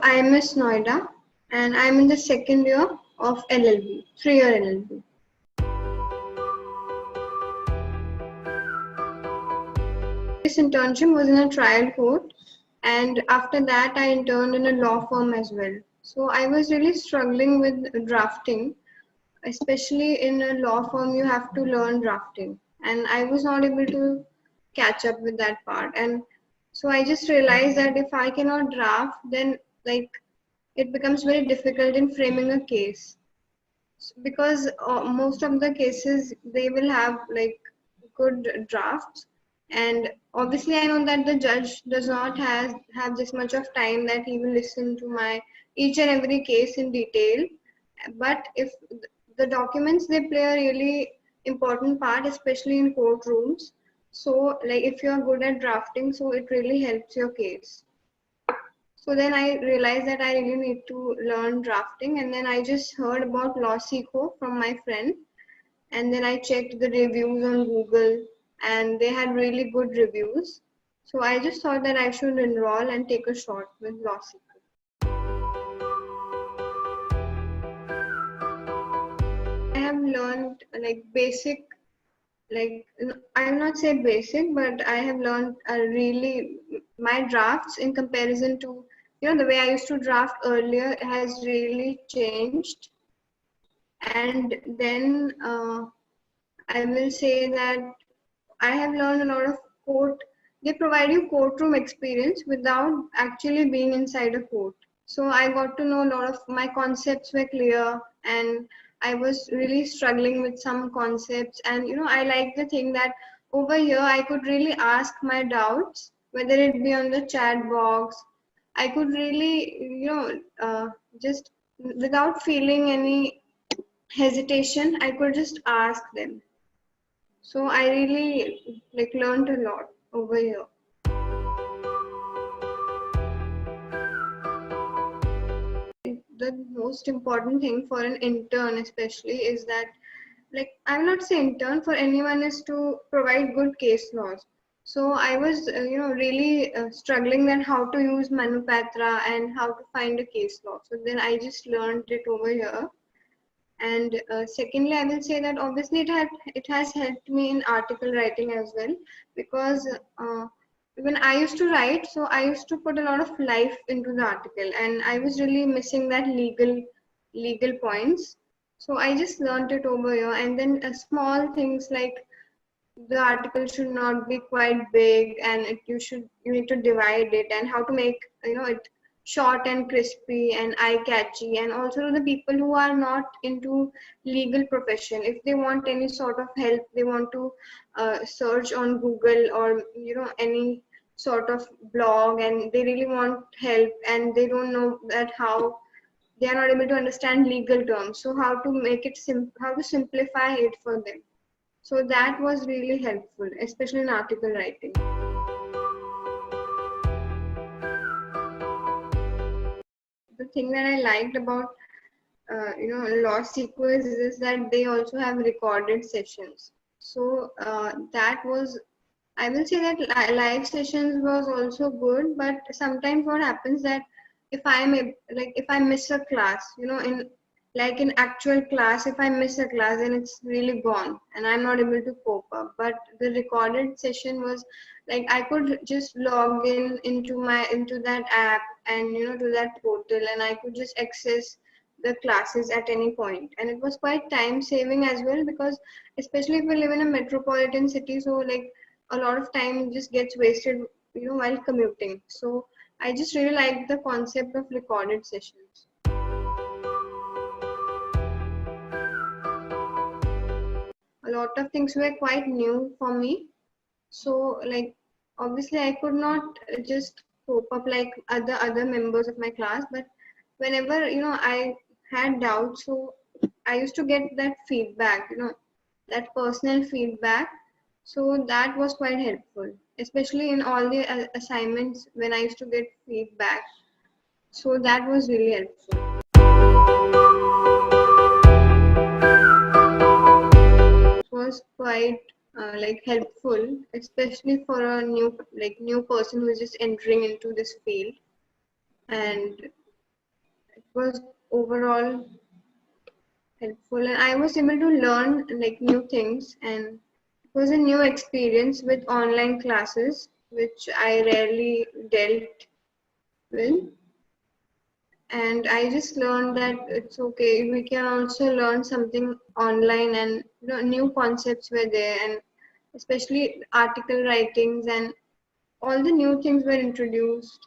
I am Miss Noida and I am in the second year of LLB, 3-year LLB. This internship was in a trial court, and after that I interned in a law firm as well. So I was really struggling with drafting, especially in a law firm you have to learn drafting, and I was not able to catch up with that part. And so I just realized that if I cannot draft, then like it becomes very difficult in framing a case, because most of the cases they will have like good drafts, and obviously I know that the judge does not have this much of time that he will listen to my each and every case in detail. But if the documents, they play a really important part, especially in courtrooms. So like if you are good at drafting, so it really helps your case. So then I realized that I really need to learn drafting, and then I just heard about LawSikho from my friend, and then I checked the reviews on Google, and they had really good reviews. So I just thought that I should enroll and take a shot with LawSikho. I have learned like basic, like I will not say basic, but I have learned really my drafts in comparison to the way I used to draft earlier has really changed. And then I will say that I have learned a lot of court. They provide you courtroom experience without actually being inside a court. So I got to know a lot of my concepts were clear, and I was really struggling with some concepts. And I like the thing that over here I could really ask my doubts, whether it be on the chat box. I could really, just without feeling any hesitation, I could just ask them. So I really like learned a lot over here. The most important thing for an intern especially is that, like, I will not say intern, for anyone, is to provide good case laws. So I was really struggling then how to use Manupatra and how to find a case law. So then I just learned it over here. And secondly, I will say that obviously it has helped me in article writing as well, because when I used to write, so I used to put a lot of life into the article, and I was really missing that legal points. So I just learned it over here. And then small things like the article should not be quite big, and you need to divide it, and how to make it short and crispy and eye catchy. And also the people who are not into legal profession, if they want any sort of help, they want to search on Google or any sort of blog, and they really want help, and they don't know that how, they are not able to understand legal terms, so how to make it how to simplify it for them. So that was really helpful, especially in article writing. The thing that I liked about LawSikho is that they also have recorded sessions. So that was, I will say that live sessions was also good, but sometimes what happens that if I miss a class, in actual class, if I miss a class, then it's really gone and I'm not able to cope up. But the recorded session was like I could just log into that app, and to that portal, and I could just access the classes at any point. And it was quite time saving as well, because especially if we live in a metropolitan city, so like a lot of time just gets wasted while commuting. So I just really like the concept of recorded sessions. A lot of things were quite new for me. So like obviously I could not just cope up like other members of my class, but whenever I had doubts, so I used to get that feedback, that personal feedback. So that was quite helpful, especially in all the assignments when I used to get feedback. So that was really helpful. It was quite like helpful, especially for a new person who is just entering into this field. And was overall helpful, and I was able to learn like new things, and it was a new experience with online classes which I rarely dealt with. And I just learned that it's okay, we can also learn something online, and new concepts were there, and especially article writings and all the new things were introduced.